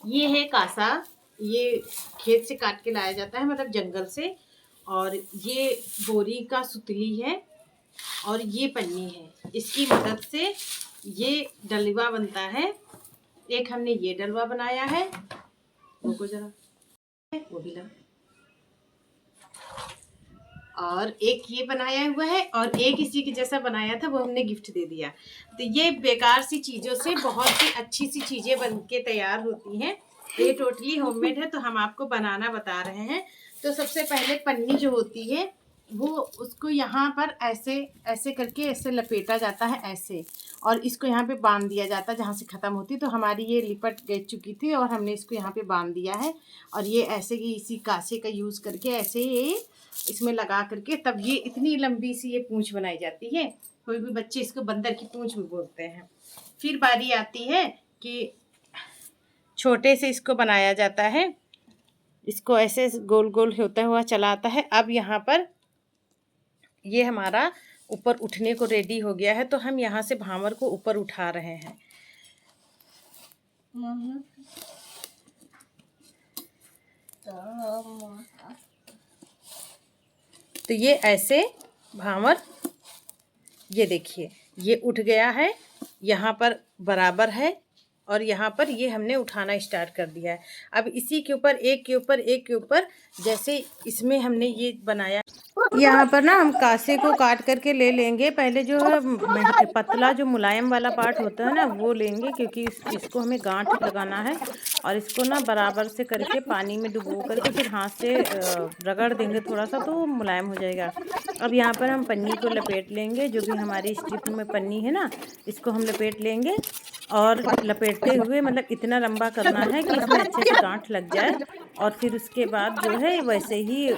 ये है कासा। ये खेत से काट के लाया जाता है, मतलब जंगल से। और ये बोरी का सुतली है और ये पन्नी है। इसकी मदद से ये डलवा बनता है। एक हमने ये डलवा बनाया है, रुको जरा, वो भी ला। और एक ये बनाया हुआ है और एक इसी के जैसा बनाया था, वो हमने गिफ्ट दे दिया। तो ये बेकार सी चीज़ों से बहुत ही अच्छी सी चीज़ें बन के तैयार होती हैं। ये टोटली होममेड है, तो हम आपको बनाना बता रहे हैं। तो सबसे पहले पन्नी जो होती है वो, उसको यहाँ पर ऐसे ऐसे करके ऐसे लपेटा जाता है ऐसे, और इसको यहाँ पे बांध दिया जाता है जहाँ से ख़त्म होती। तो हमारी ये लिपट गई चुकी थी और हमने इसको यहाँ पे बांध दिया है। और ये ऐसे ही इसी कासे का यूज़ करके ऐसे ये इसमें लगा करके, तब ये इतनी लंबी सी ये पूंछ बनाई जाती है। कोई भी बच्चे इसको बंदर की पूंछ भी बोलते हैं। फिर बारी आती है कि छोटे से इसको बनाया जाता है। इसको ऐसे गोल गोल होता हुआ चला आता है। अब यहाँ पर ये हमारा ऊपर उठने को रेडी हो गया है, तो हम यहाँ से भावर को ऊपर उठा रहे हैं। तो ये ऐसे भावर, ये देखिए ये उठ गया है, यहाँ पर बराबर है और यहाँ पर ये हमने उठाना स्टार्ट कर दिया है। अब इसी के ऊपर एक के ऊपर एक के ऊपर, जैसे इसमें हमने ये बनाया। यहाँ पर ना हम कासे को काट करके ले लेंगे। पहले जो है पतला जो मुलायम वाला पार्ट होता है ना, वो लेंगे, क्योंकि इसको हमें गांठ लगाना है। और इसको ना बराबर से करके पानी में डुबो करके फिर हाथ से रगड़ देंगे थोड़ा सा, तो मुलायम हो जाएगा। अब यहाँ पर हम पन्नी को लपेट लेंगे, जो भी हमारी स्ट्रिप में पन्नी है ना, इसको हम लपेट लेंगे। और लपेटते हुए मतलब इतना लंबा करना है कि इसमें अच्छे से गांठ लग जाए। और फिर उसके बाद जो है वैसे ही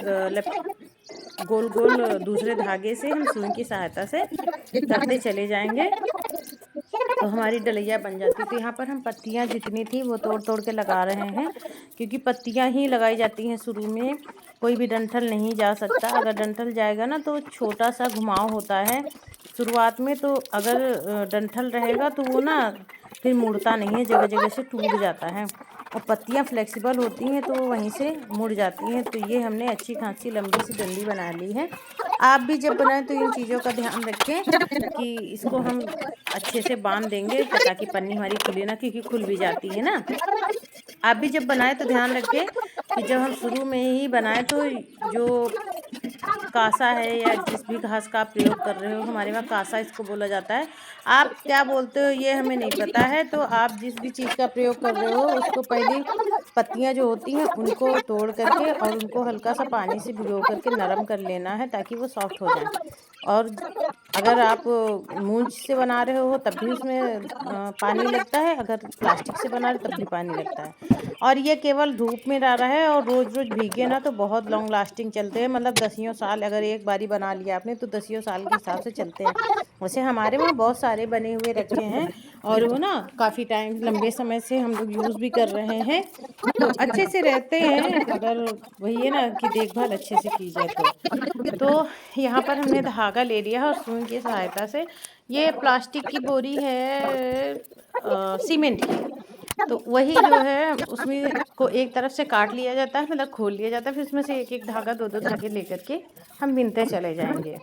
गोल गोल दूसरे धागे से हम सुई की सहायता से करते चले जाएंगे, तो हमारी डलिया बन जाती। तो यहाँ पर हम पत्तियाँ जितनी थी वो तोड़ तोड़ के लगा रहे हैं, क्योंकि पत्तियाँ ही लगाई जाती हैं शुरू में। कोई भी डंठल नहीं जा सकता। अगर डंठल जाएगा ना तो छोटा सा घुमाव होता है शुरुआत में। तो अगर डंठल रहेगा तो वो ना फिर मुड़ता नहीं है, जगह जगह से टूट जाता है। और पत्तियाँ फ्लेक्सिबल होती हैं तो वो वहीं से मुड़ जाती हैं। तो ये हमने अच्छी खासी लंबी सी डंडी बना ली है। आप भी जब बनाएं तो इन चीज़ों का ध्यान रखें कि इसको हम अच्छे से बांध देंगे ताकि पन्नी हमारी खुले ना, क्योंकि खुल भी जाती है ना। आप भी जब बनाएं तो ध्यान रखें कि जब हम शुरू में ही बनाएं तो जो कासा है या जिस भी घास का आप प्रयोग कर रहे हो, हमारे वहाँ कासा इसको बोला जाता है। आप क्या बोलते हो ये हमें नहीं पता है। तो आप जिस भी चीज़ का प्रयोग कर रहे हो उसको पहले पत्तियाँ जो होती हैं उनको तोड़ करके और उनको हल्का सा पानी से भिगो करके नरम कर लेना है, ताकि वो सॉफ्ट हो जाए। और अगर आप मूंज से बना रहे हो तब भी उसमें पानी लगता है, अगर प्लास्टिक से बना रहे तब भी पानी लगता है। और ये केवल धूप में डाला है, और रोज़ रोज़ भीगे ना तो बहुत लॉन्ग लास्टिंग चलते हैं, मतलब दसियों साल। अगर एक बारी बना लिया आपने तो दसियों साल के हिसाब से चलते हैं। वैसे हमारे वहाँ बहुत सारे बने हुए रखे हैं, और वो ना काफ़ी टाइम लंबे समय से हम लोग यूज़ भी कर रहे हैं, तो अच्छे से रहते हैं। अगर वही है ना कि देखभाल अच्छे से की जाए तो यहाँ पर हमने धागा ले लिया है और सुई की सहायता से। ये प्लास्टिक की बोरी है सीमेंट की, तो वही जो है उसमें को एक तरफ से काट लिया जाता है, मतलब खोल लिया जाता है। फिर उसमें से एक एक धागा, दो दो धागे लेकर के हम बिनते चले जाएंगे।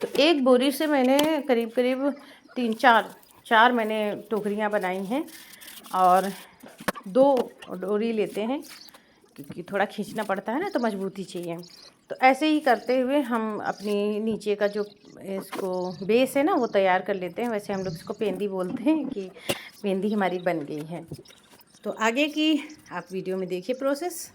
तो एक बोरी से मैंने करीब करीब चार मैंने टोकरियाँ बनाई हैं, और 2 डोरी लेते हैं, क्योंकि थोड़ा खींचना पड़ता है ना, तो मजबूती चाहिए। तो ऐसे ही करते हुए हम अपनी नीचे का जो इसको बेस है ना वो तैयार कर लेते हैं। वैसे हम लोग इसको पेंदी बोलते हैं कि पेंदी हमारी बन गई है। तो आगे की आप वीडियो में देखिए प्रोसेस।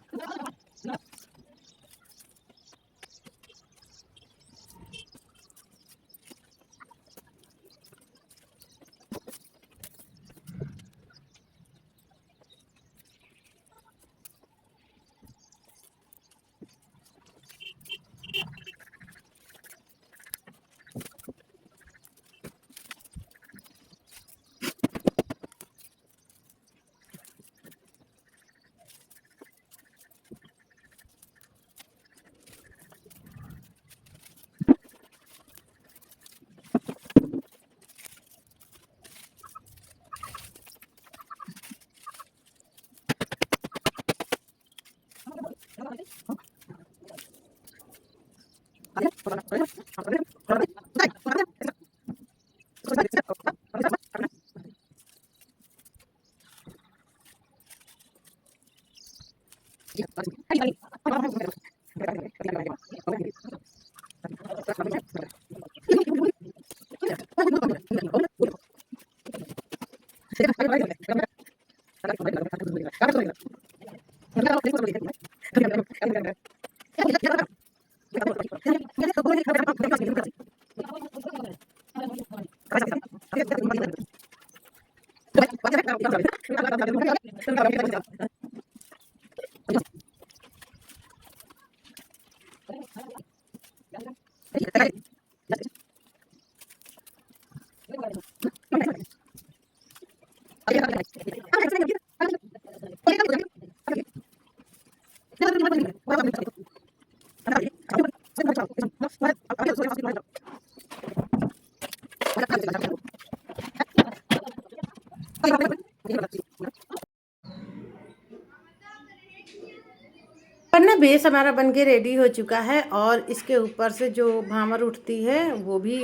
पर ना बेस हमारा बन के रेडी हो चुका है और इसके ऊपर से जो भावर उठती है वो भी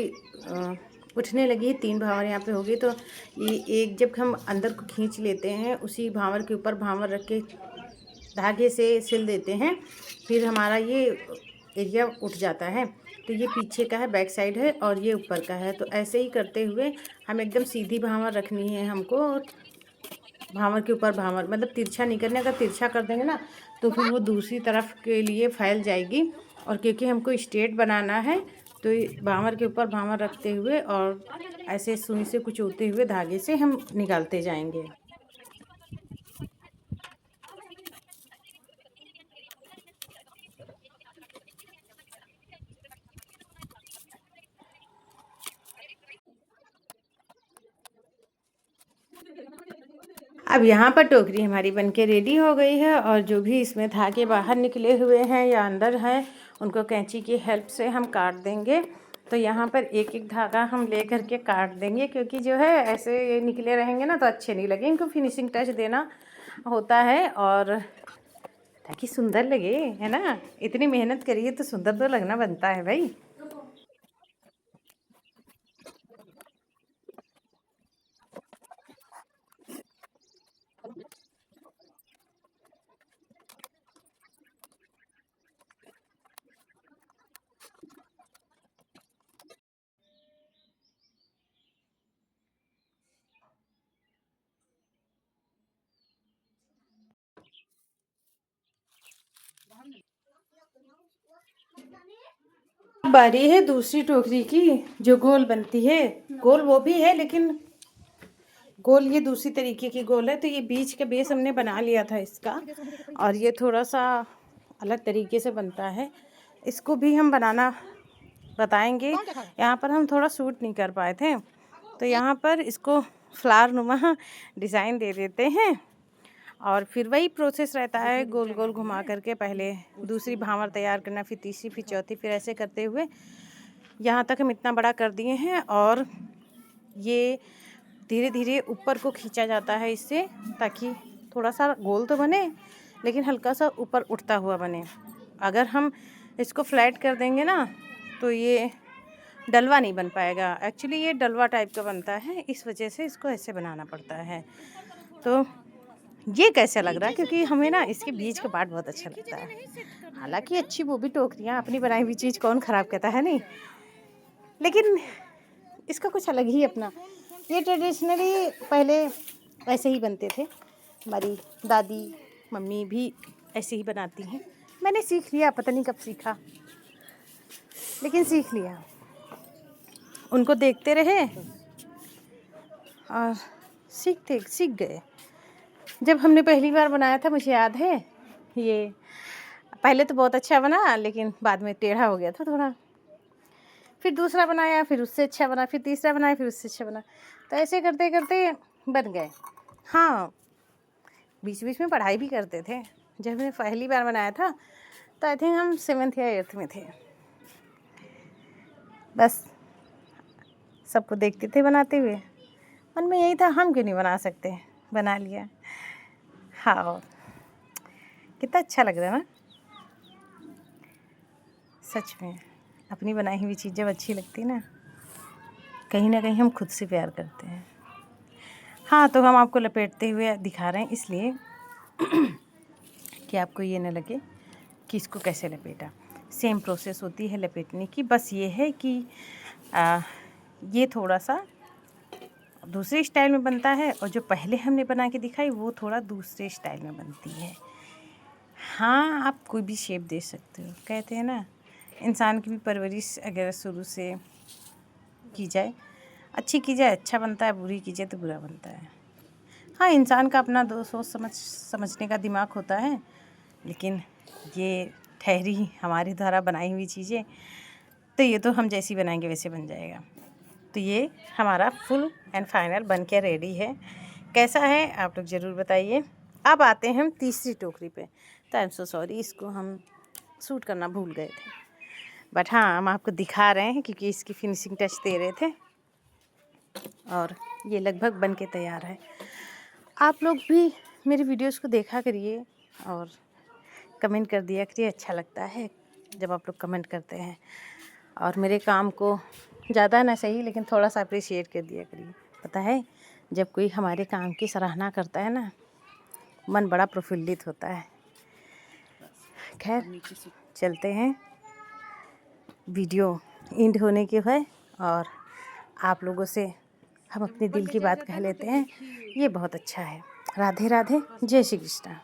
उठने लगी है। 3 भावर यहाँ पे हो गई। तो ये एक जब हम अंदर को खींच लेते हैं, उसी भावर के ऊपर भावर रख के धागे से सिल देते हैं, फिर हमारा ये एरिया उठ जाता है। तो ये पीछे का है, बैक साइड है, और ये ऊपर का है। तो ऐसे ही करते हुए हम एकदम सीधी भावर रखनी है हमको, और भावर के ऊपर भावर, मतलब तिरछा नहीं करना। अगर तिरछा कर देंगे ना तो फिर वो दूसरी तरफ के लिए फैल जाएगी। और क्योंकि हमको स्ट्रेट बनाना है तो भावर के ऊपर भावर रखते हुए और ऐसे सुई से कुचोते हुए धागे से हम निकालते जाएंगे। अब यहाँ पर टोकरी हमारी बनके रेडी हो गई है, और जो भी इसमें धागे बाहर निकले हुए हैं या अंदर हैं उनको कैंची की हेल्प से हम काट देंगे। तो यहाँ पर एक एक धागा हम ले करके काट देंगे, क्योंकि जो है ऐसे ये निकले रहेंगे ना तो अच्छे नहीं लगेंगे। इनको फिनिशिंग टच देना होता है, और ताकि सुंदर लगे, है ना। इतनी मेहनत करिए तो सुंदर तो लगना बनता है भाई। बारी है दूसरी टोकरी की, जो गोल बनती है। गोल वो भी है, लेकिन गोल ये दूसरी तरीके की गोल है। तो ये बीच का बेस हमने बना लिया था इसका, और ये थोड़ा सा अलग तरीके से बनता है। इसको भी हम बनाना बताएंगे। यहाँ पर हम थोड़ा सूट नहीं कर पाए थे, तो यहाँ पर इसको फ्लावर नुमा डिज़ाइन दे देते हैं। और फिर वही प्रोसेस रहता है, गोल गोल घुमा करके पहले दूसरी भावर तैयार करना, फिर तीसरी, फिर चौथी, फिर ऐसे करते हुए यहाँ तक हम इतना बड़ा कर दिए हैं। और ये धीरे धीरे ऊपर को खींचा जाता है इससे, ताकि थोड़ा सा गोल तो बने लेकिन हल्का सा ऊपर उठता हुआ बने। अगर हम इसको फ्लैट कर देंगे ना तो ये डलवा नहीं बन पाएगा। एक्चुअली ये डलवा टाइप का बनता है, इस वजह से इसको ऐसे बनाना पड़ता है। तो ये कैसा लग रहा है, क्योंकि हमें ना इसके बीच का पार्ट बहुत अच्छा लगता है। हालांकि अच्छी वो भी टोकरियाँ, अपनी बनाई हुई चीज़ कौन ख़राब कहता है, नहीं, लेकिन इसका कुछ अलग ही अपना। ये ट्रेडिशनली पहले ऐसे ही बनते थे, हमारी दादी मम्मी भी ऐसे ही बनाती हैं। मैंने सीख लिया, पता नहीं कब सीखा, लेकिन सीख लिया। उनको देखते रहे और सीख गए। जब हमने पहली बार बनाया था, मुझे याद है, ये पहले तो बहुत अच्छा बना, लेकिन बाद में टेढ़ा हो गया था थोड़ा। फिर दूसरा बनाया, फिर उससे अच्छा बना, फिर तीसरा बनाया, फिर उससे अच्छा बना। तो ऐसे करते करते बन गए। हाँ, बीच बीच में पढ़ाई भी करते थे। जब हमने पहली बार बनाया था तो आई थिंक हम 7th या 8th में थे। बस सबको देखते थे बनाते हुए, मन में यही था हम क्यों नहीं बना सकते, बना लिया। हाँ, कितना अच्छा लग रहा है ना, सच में। अपनी बनाई हुई चीज़ जब अच्छी लगती ना कहीं हम खुद से प्यार करते हैं। हाँ, तो हम आपको लपेटते हुए दिखा रहे हैं इसलिए कि आपको ये ना लगे कि इसको कैसे लपेटा। सेम प्रोसेस होती है लपेटने की, बस ये है कि ये थोड़ा सा दूसरे स्टाइल में बनता है और जो पहले हमने बना के दिखाई वो थोड़ा दूसरे स्टाइल में बनती है। हाँ, आप कोई भी शेप दे सकते हो। कहते हैं ना, इंसान की भी परवरिश अगर शुरू से की जाए, अच्छी की जाए अच्छा बनता है, बुरी की जाए तो बुरा बनता है। हाँ, इंसान का अपना सोच समझने का दिमाग होता है, लेकिन ये ठहरी हमारे द्वारा बनाई हुई चीज़ें, तो ये तो हम जैसी बनाएंगे वैसे बन जाएगा। तो ये हमारा फुल एंड फाइनल बन के रेडी है। कैसा है आप लोग ज़रूर बताइए। अब आते हैं हम तीसरी टोकरी पे। तो आई एम सो सॉरी, इसको हम शूट करना भूल गए थे, बट हाँ हम आपको दिखा रहे हैं क्योंकि इसकी फिनिशिंग टच दे रहे थे और ये लगभग बन के तैयार है। आप लोग भी मेरी वीडियोस को देखा करिए और कमेंट कर दिया करिए। अच्छा लगता है जब आप लोग कमेंट करते हैं और मेरे काम को ज़्यादा ना सही लेकिन थोड़ा सा अप्रिशिएट कर दिया करिए। पता है, जब कोई हमारे काम की सराहना करता है ना, मन बड़ा प्रफुल्लित होता है। खैर चलते हैं, वीडियो एंड होने की है और आप लोगों से हम अपने दिल की बात कह लेते हैं। ये बहुत अच्छा है। राधे राधे, जय श्री कृष्णा।